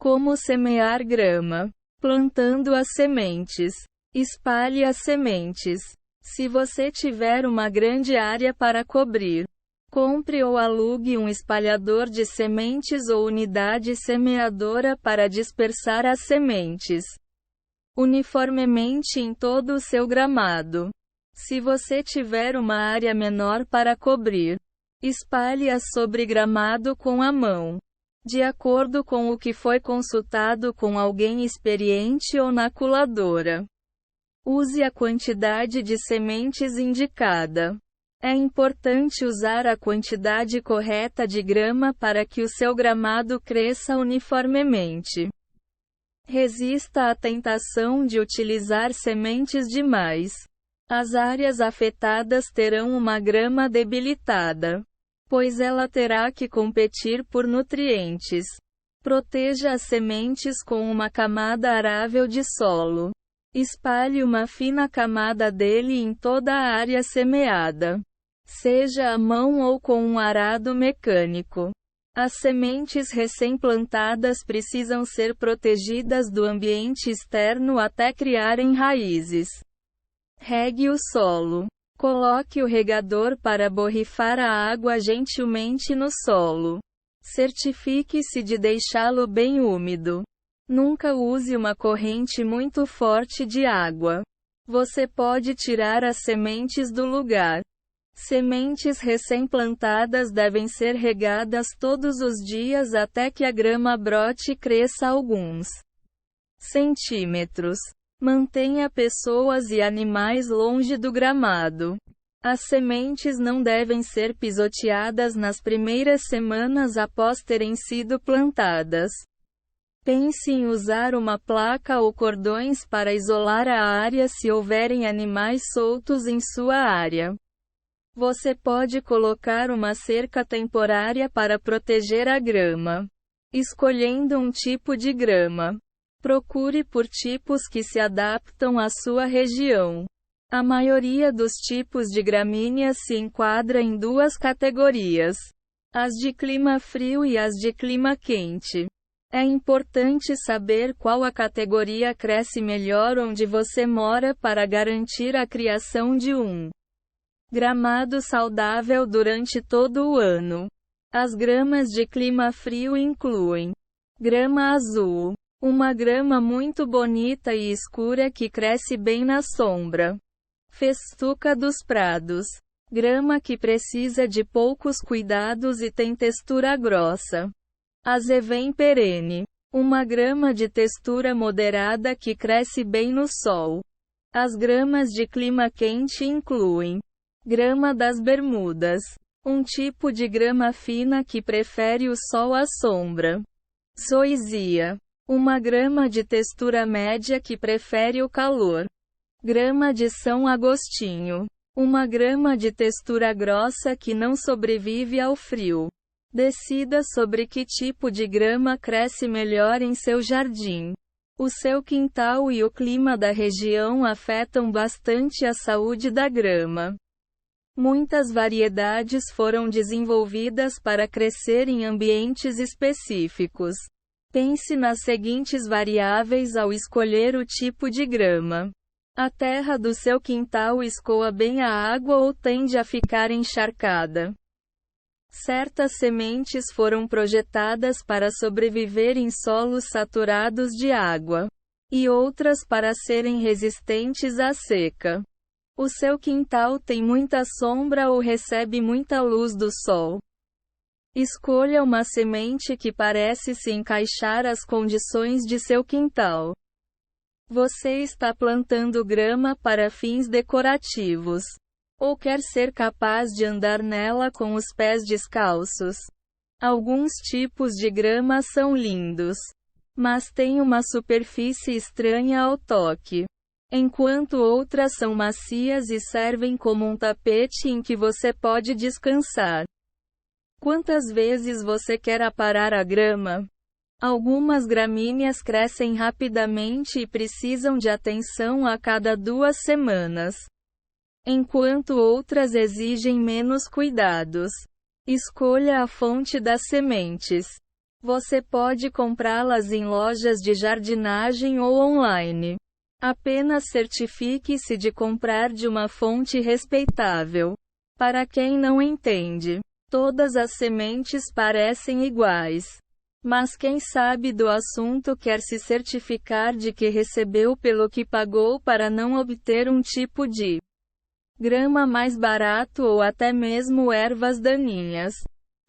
Como semear grama? Plantando as sementes. Espalhe as sementes. Se você tiver uma grande área para cobrir, compre ou alugue um espalhador de sementes ou unidade semeadora para dispersar as sementes uniformemente em todo o seu gramado. Se você tiver uma área menor para cobrir, espalhe-as sobre gramado com a mão, de acordo com o que foi consultado com alguém experiente ou na culadora. Use a quantidade de sementes indicada. É importante usar a quantidade correta de grama para que o seu gramado cresça uniformemente. Resista à tentação de utilizar sementes demais. As áreas afetadas terão uma grama debilitada, pois ela terá que competir por nutrientes. Proteja as sementes com uma camada arável de solo. Espalhe uma fina camada dele em toda a área semeada, seja à mão ou com um arado mecânico. As sementes recém-plantadas precisam ser protegidas do ambiente externo até criarem raízes. Regue o solo. Coloque o regador para borrifar a água gentilmente no solo. Certifique-se de deixá-lo bem úmido. Nunca use uma corrente muito forte de água. Você pode tirar as sementes do lugar. Sementes recém-plantadas devem ser regadas todos os dias até que a grama brote e cresça alguns centímetros. Mantenha pessoas e animais longe do gramado. As sementes não devem ser pisoteadas nas primeiras semanas após terem sido plantadas. Pense em usar uma placa ou cordões para isolar a área se houverem animais soltos em sua área. Você pode colocar uma cerca temporária para proteger a grama. Escolhendo um tipo de grama. Procure por tipos que se adaptam à sua região. A maioria dos tipos de gramíneas se enquadra em duas categorias: as de clima frio e as de clima quente. É importante saber qual a categoria cresce melhor onde você mora para garantir a criação de um gramado saudável durante todo o ano. As gramas de clima frio incluem grama azul, uma grama muito bonita e escura que cresce bem na sombra. Festuca dos prados, grama que precisa de poucos cuidados e tem textura grossa. Azevém perene, uma grama de textura moderada que cresce bem no sol. As gramas de clima quente incluem grama das Bermudas, um tipo de grama fina que prefere o sol à sombra. Zoysia, uma grama de textura média que prefere o calor. Grama de São Agostinho, uma grama de textura grossa que não sobrevive ao frio. Decida sobre que tipo de grama cresce melhor em seu jardim. O seu quintal e o clima da região afetam bastante a saúde da grama. Muitas variedades foram desenvolvidas para crescer em ambientes específicos. Pense nas seguintes variáveis ao escolher o tipo de grama. A terra do seu quintal escoa bem a água ou tende a ficar encharcada? Certas sementes foram projetadas para sobreviver em solos saturados de água, e outras para serem resistentes à seca. O seu quintal tem muita sombra ou recebe muita luz do sol? Escolha uma semente que parece se encaixar às condições de seu quintal. Você está plantando grama para fins decorativos? Ou quer ser capaz de andar nela com os pés descalços? Alguns tipos de grama são lindos, mas têm uma superfície estranha ao toque, enquanto outras são macias e servem como um tapete em que você pode descansar. Quantas vezes você quer aparar a grama? Algumas gramíneas crescem rapidamente e precisam de atenção a cada 2 semanas, enquanto outras exigem menos cuidados. Escolha a fonte das sementes. Você pode comprá-las em lojas de jardinagem ou online. Apenas certifique-se de comprar de uma fonte respeitável. Para quem não entende, todas as sementes parecem iguais. Mas quem sabe do assunto quer se certificar de que recebeu pelo que pagou para não obter um tipo de grama mais barato ou até mesmo ervas daninhas.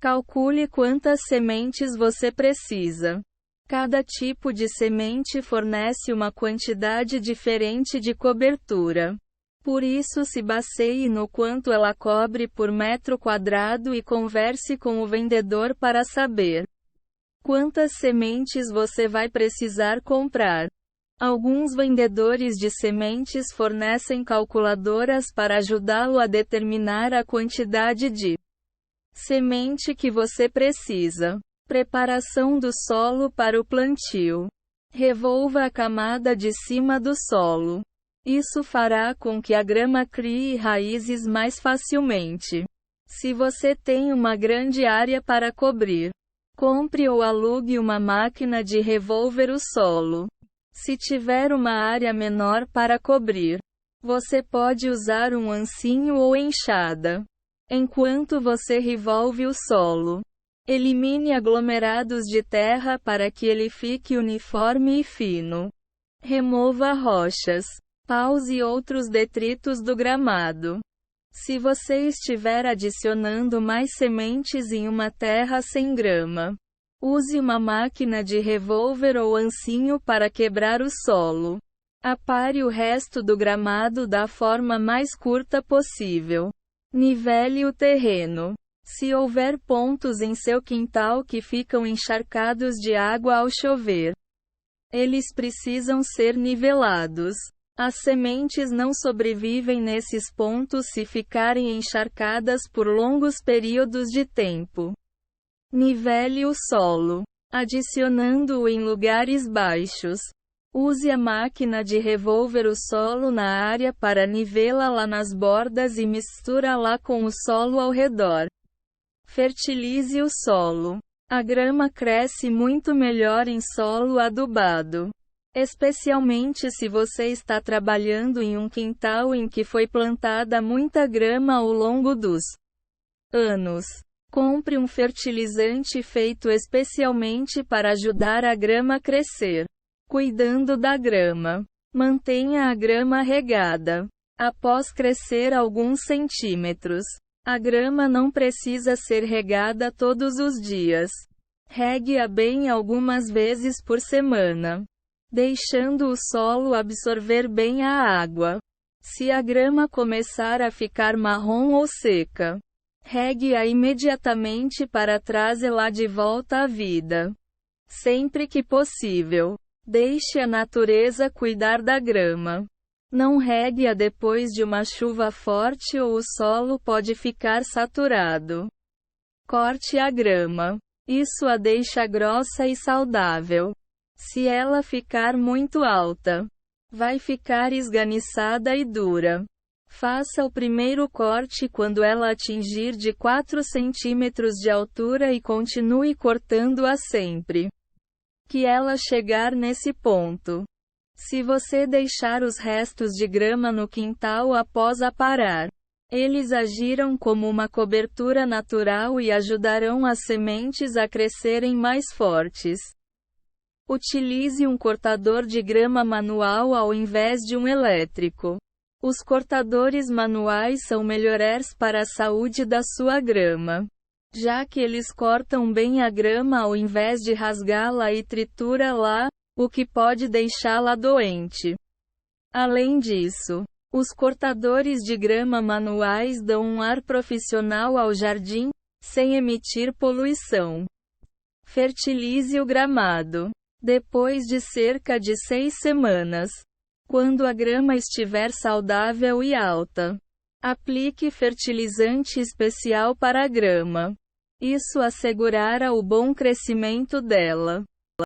Calcule quantas sementes você precisa. Cada tipo de semente fornece uma quantidade diferente de cobertura. Por isso, se baseie no quanto ela cobre por metro quadrado e converse com o vendedor para saber quantas sementes você vai precisar comprar. Alguns vendedores de sementes fornecem calculadoras para ajudá-lo a determinar a quantidade de semente que você precisa. Preparação do solo para o plantio. Revolva a camada de cima do solo. Isso fará com que a grama crie raízes mais facilmente. Se você tem uma grande área para cobrir, compre ou alugue uma máquina de revolver o solo. Se tiver uma área menor para cobrir, você pode usar um ancinho ou enxada. Enquanto você revolve o solo, elimine aglomerados de terra para que ele fique uniforme e fino. Remova rochas, paus e outros detritos do gramado. Se você estiver adicionando mais sementes em uma terra sem grama, use uma máquina de revolver ou ancinho para quebrar o solo. Apare o resto do gramado da forma mais curta possível. Nivele o terreno. Se houver pontos em seu quintal que ficam encharcados de água ao chover, eles precisam ser nivelados. As sementes não sobrevivem nesses pontos se ficarem encharcadas por longos períodos de tempo. Nivele o solo, adicionando-o em lugares baixos. Use a máquina de revolver o solo na área para nivelá-la nas bordas e mistura-la com o solo ao redor. Fertilize o solo. A grama cresce muito melhor em solo adubado. Especialmente se você está trabalhando em um quintal em que foi plantada muita grama ao longo dos anos. Compre um fertilizante feito especialmente para ajudar a grama a crescer. Cuidando da grama. Mantenha a grama regada. Após crescer alguns centímetros, a grama não precisa ser regada todos os dias. Regue-a bem algumas vezes por semana, deixando o solo absorver bem a água. Se a grama começar a ficar marrom ou seca, regue-a imediatamente para trazê-la de volta à vida. Sempre que possível, deixe a natureza cuidar da grama. Não regue-a depois de uma chuva forte ou o solo pode ficar saturado. Corte a grama. Isso a deixa grossa e saudável. Se ela ficar muito alta, vai ficar esganiçada e dura. Faça o primeiro corte quando ela atingir de 4 centímetros de altura e continue cortando-a sempre que ela chegar nesse ponto. Se você deixar os restos de grama no quintal após aparar, eles agirão como uma cobertura natural e ajudarão as sementes a crescerem mais fortes. Utilize um cortador de grama manual ao invés de um elétrico. Os cortadores manuais são melhores para a saúde da sua grama, já que eles cortam bem a grama ao invés de rasgá-la e triturá-la, o que pode deixá-la doente. Além disso, os cortadores de grama manuais dão um ar profissional ao jardim, sem emitir poluição. Fertilize o gramado. Depois de cerca de 6 semanas, quando a grama estiver saudável e alta, aplique fertilizante especial para a grama. Isso assegurará o bom crescimento dela.